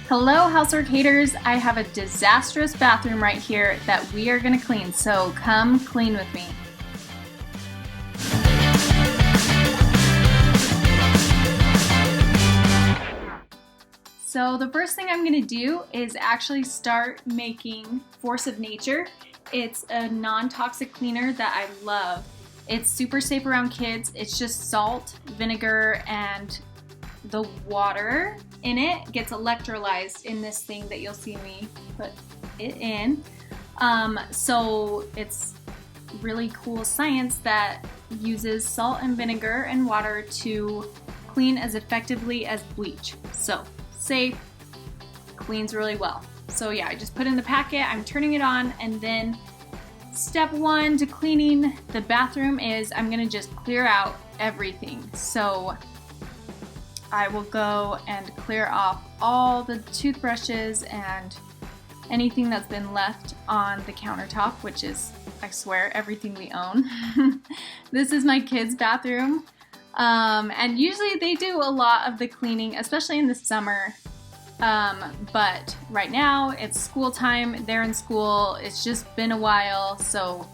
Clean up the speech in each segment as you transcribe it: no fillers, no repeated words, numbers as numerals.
Hello, housework haters. I have a disastrous bathroom right here that we are going to clean, so come clean with me. So the first thing I'm going to do is actually start making Force of Nature. It's a non-toxic cleaner that I love. It's super safe around kids. It's just salt, vinegar, and the water in it gets electrolyzed in this thing that you'll see me put it in. So it's really cool science that uses salt and vinegar and water to clean as effectively as bleach. So safe, cleans really well. So yeah, I just put in the packet, I'm turning it on, and then step one to cleaning the bathroom is I'm gonna just clear out everything. So I will go and clear off all the toothbrushes and anything that's been left on the countertop, which is, I swear, everything we own. This is my kids' bathroom. And usually they do a lot of the cleaning, especially in the summer. But right now it's school time, they're in school, it's just been a while, so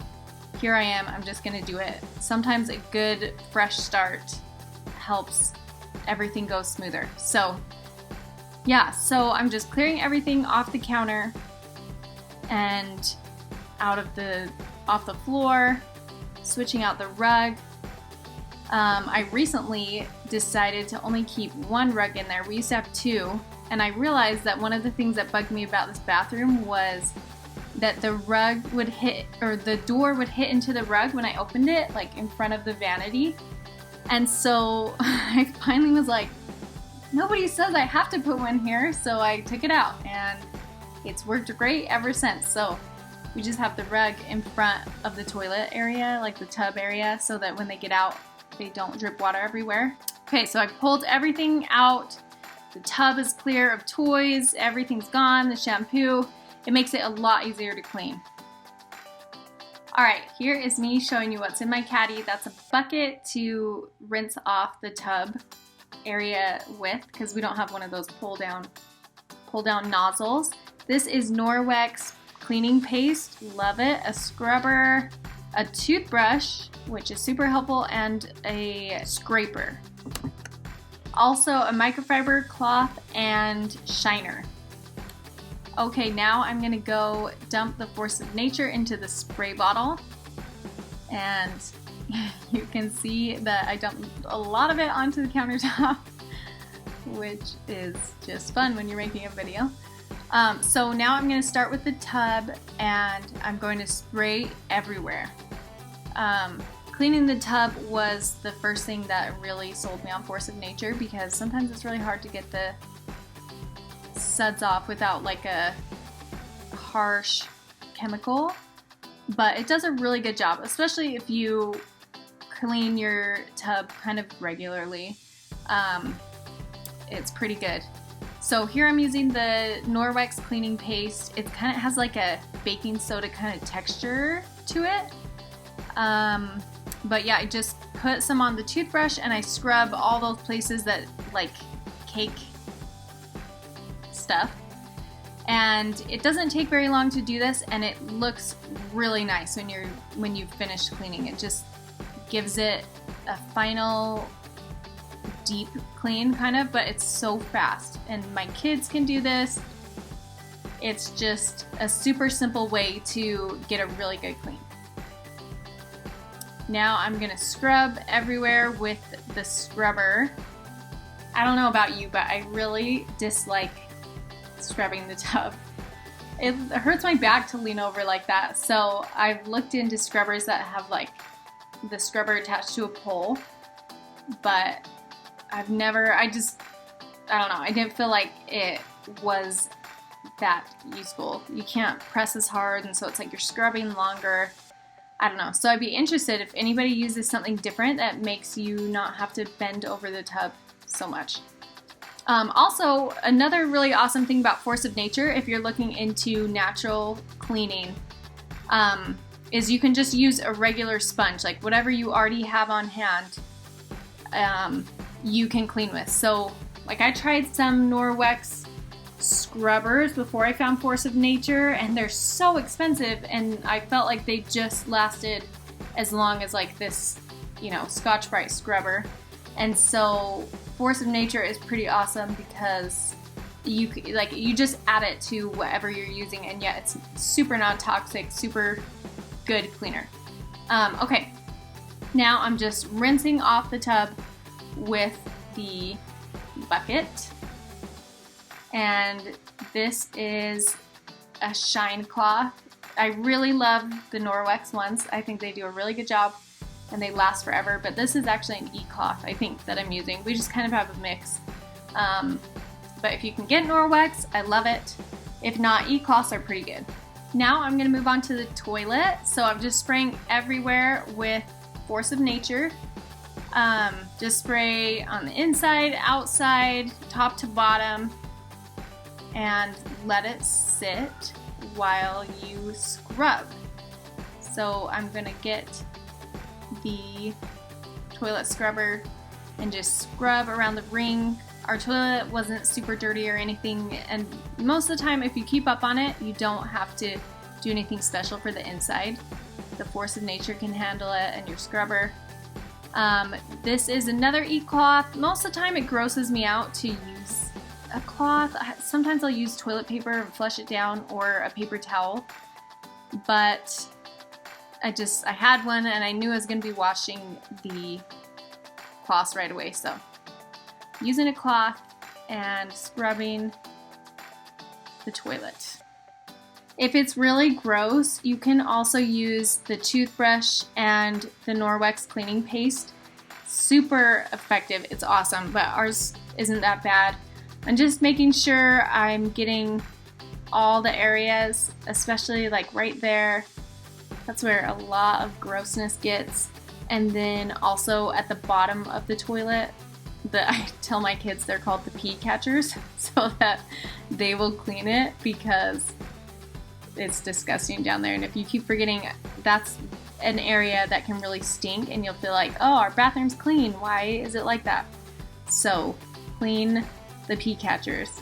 here I am, I'm just gonna do it. Sometimes a good fresh start helps everything go smoother. So yeah, so I'm just clearing everything off the counter and off the floor, switching out the rug. I recently decided to only keep one rug in there. We used to have two, and I realized that one of the things that bugged me about this bathroom was that the rug would hit, or the door would hit into the rug when I opened it, like in front of the vanity. And so I finally was like, nobody says I have to put one here, so I took it out, and it's worked great ever since. So we just have the rug in front of the toilet area, like the tub area, so that when they get out, they don't drip water everywhere. Okay, so I pulled everything out. The tub is clear of toys, everything's gone, the shampoo. It makes it a lot easier to clean. Alright, here is me showing you what's in my caddy. That's a bucket to rinse off the tub area with, because we don't have one of those pull down nozzles. This is Norwex cleaning paste, love it. A scrubber, a toothbrush, which is super helpful, and a scraper. Also a microfiber cloth and shiner. Okay, now I'm gonna go dump the Force of Nature into the spray bottle, and you can see that I dumped a lot of it onto the countertop, which is just fun when you're making a video. So now I'm gonna start with the tub, and I'm going to spray everywhere. Cleaning the tub was the first thing that really sold me on Force of Nature, because sometimes it's really hard to get the suds off without like a harsh chemical, but it does a really good job, especially if you clean your tub kind of regularly. It's pretty good. So here I'm using the Norwex cleaning paste. It kind of has like a baking soda kind of texture to it. But yeah, I just put some on the toothbrush and I scrub all those places that like cake stuff. And it doesn't take very long to do this, and it looks really nice when you've finished cleaning. It just gives it a final deep clean kind of, but it's so fast. And my kids can do this. It's just a super simple way to get a really good clean. Now I'm gonna scrub everywhere with the scrubber. I don't know about you, but I really dislike scrubbing the tub. It hurts my back to lean over like that, so I've looked into scrubbers that have like the scrubber attached to a pole, but I don't know, I didn't feel like it was that useful. You can't press as hard, and so it's like you're scrubbing longer. I don't know. So I'd be interested if anybody uses something different that makes you not have to bend over the tub so much. Also, another really awesome thing about Force of Nature, if you're looking into natural cleaning, is you can just use a regular sponge, like whatever you already have on hand, you can clean with. So like I tried some Norwex scrubbers before I found Force of Nature, and they're so expensive, and I felt like they just lasted as long as like this, you know, Scotch-Brite scrubber. And so Force of Nature is pretty awesome because you just add it to whatever you're using, and yeah, it's super non-toxic, super good cleaner. Okay, now I'm just rinsing off the tub with the bucket, and this is a Shine cloth. I really love the Norwex ones. I think they do a really good job and they last forever, but this is actually an e-cloth, I think, that I'm using. We just kind of have a mix. But if you can get Norwex, I love it. If not, e-cloths are pretty good. Now I'm gonna move on to the toilet. So I'm just spraying everywhere with Force of Nature. Just spray on the inside, outside, top to bottom, and let it sit while you scrub. So I'm gonna get the toilet scrubber and just scrub around the ring. Our toilet wasn't super dirty or anything, and most of the time if you keep up on it, you don't have to do anything special for the inside. The Force of Nature can handle it, and your scrubber. This is another e-cloth. Most of the time it grosses me out to use a cloth. Sometimes I'll use toilet paper and flush it down, or a paper towel, but I had one and I knew I was going to be washing the cloths right away, so using a cloth and scrubbing the toilet. If it's really gross, you can also use the toothbrush and the Norwex cleaning paste. Super effective, it's awesome, but ours isn't that bad. I'm just making sure I'm getting all the areas, especially like right there. That's where a lot of grossness gets. And then also at the bottom of the toilet, I tell my kids they're called the pee catchers, so that they will clean it because it's disgusting down there. And if you keep forgetting, that's an area that can really stink, and you'll feel like, oh, our bathroom's clean. Why is it like that? So clean the pee catchers.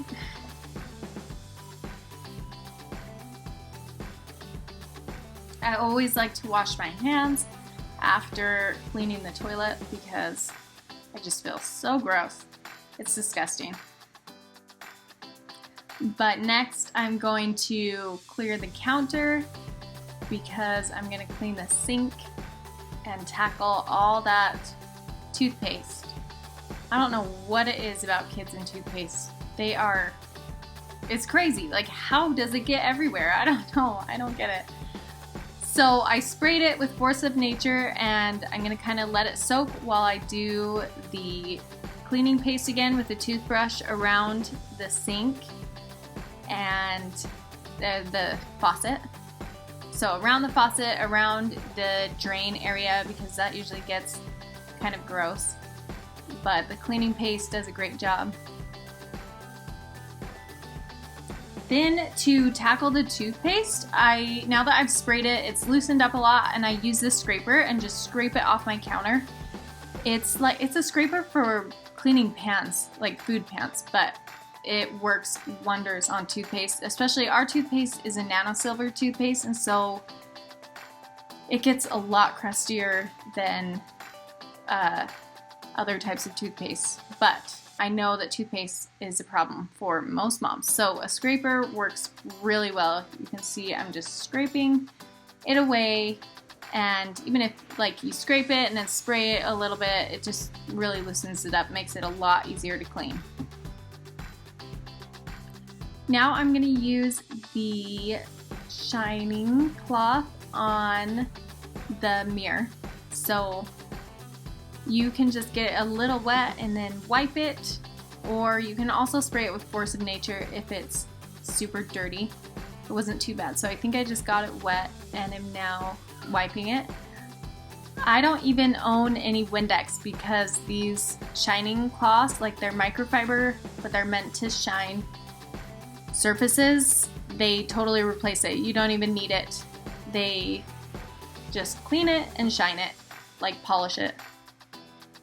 I always like to wash my hands after cleaning the toilet because I just feel so gross. It's disgusting. But next I'm going to clear the counter because I'm going to clean the sink and tackle all that toothpaste. I don't know what it is about kids and toothpaste. It's crazy. Like, how does it get everywhere? I don't know. I don't get it. So I sprayed it with Force of Nature, and I'm going to kind of let it soak while I do the cleaning paste again with the toothbrush around the sink and the faucet. So around the faucet, around the drain area, because that usually gets kind of gross. But the cleaning paste does a great job. Then to tackle the toothpaste, now that I've sprayed it, it's loosened up a lot, and I use this scraper and just scrape it off my counter. It's a scraper for cleaning pans, like food pans, but it works wonders on toothpaste. Especially our toothpaste is a nano silver toothpaste, and so it gets a lot crustier than other types of toothpaste. But I know that toothpaste is a problem for most moms, so a scraper works really well. You can see I'm just scraping it away, and even if like you scrape it and then spray it a little bit, it just really loosens it up, makes it a lot easier to clean. Now I'm going to use the shining cloth on the mirror. So you can just get it a little wet and then wipe it, or you can also spray it with Force of Nature if it's super dirty. It wasn't too bad, so I think I just got it wet and am now wiping it. I don't even own any Windex because these shining cloths, like they're microfiber, but they're meant to shine surfaces. They totally replace it. You don't even need it. They just clean it and shine it, like polish it.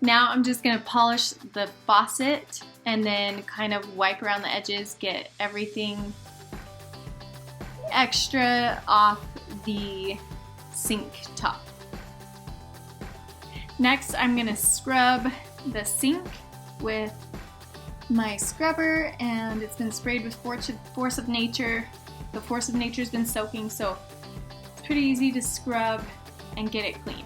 Now I'm just going to polish the faucet and then kind of wipe around the edges, get everything extra off the sink top. Next, I'm gonna scrub the sink with my scrubber, and it's been sprayed with Force of Nature. The Force of Nature's been soaking, so it's pretty easy to scrub and get it cleaned.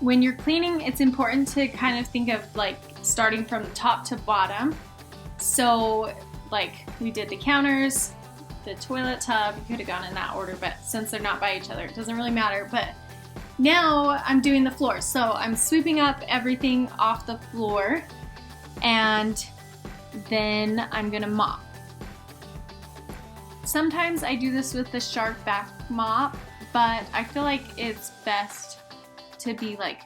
When you're cleaning, it's important to kind of think of like starting from top to bottom. So like we did the counters, the toilet tub, you could have gone in that order, but since they're not by each other, it doesn't really matter. But now I'm doing the floor. So I'm sweeping up everything off the floor, and then I'm gonna mop. Sometimes I do this with the Shark back mop, but I feel like it's best to be like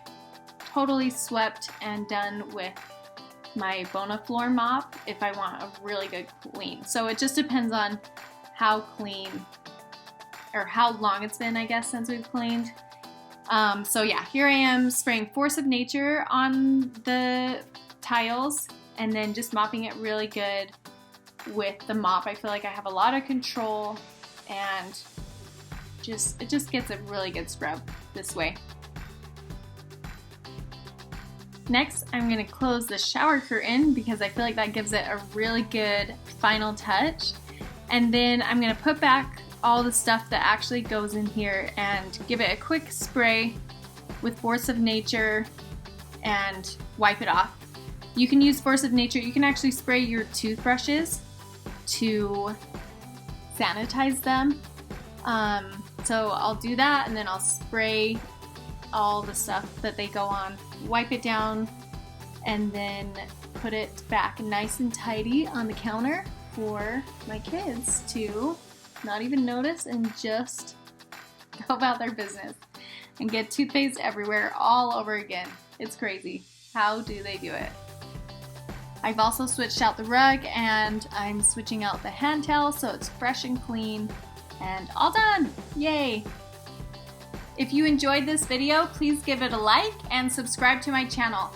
totally swept and done with my Bonafloor mop if I want a really good clean. So it just depends on how clean or how long it's been, I guess, since we've cleaned. So yeah, here I am spraying Force of Nature on the tiles and then just mopping it really good with the mop. I feel like I have a lot of control, and it just gets a really good scrub this way. Next, I'm going to close the shower curtain because I feel like that gives it a really good final touch. And then I'm going to put back all the stuff that actually goes in here and give it a quick spray with Force of Nature and wipe it off. You can use Force of Nature. You can actually spray your toothbrushes to sanitize them. So I'll do that, and then I'll spray all the stuff that they go on, wipe it down, and then put it back nice and tidy on the counter for my kids to not even notice and just go about their business and get toothpaste everywhere all over again. It's crazy. How do they do it? I've also switched out the rug, and I'm switching out the hand towel so it's fresh and clean and all done. Yay! If you enjoyed this video, please give it a like and subscribe to my channel.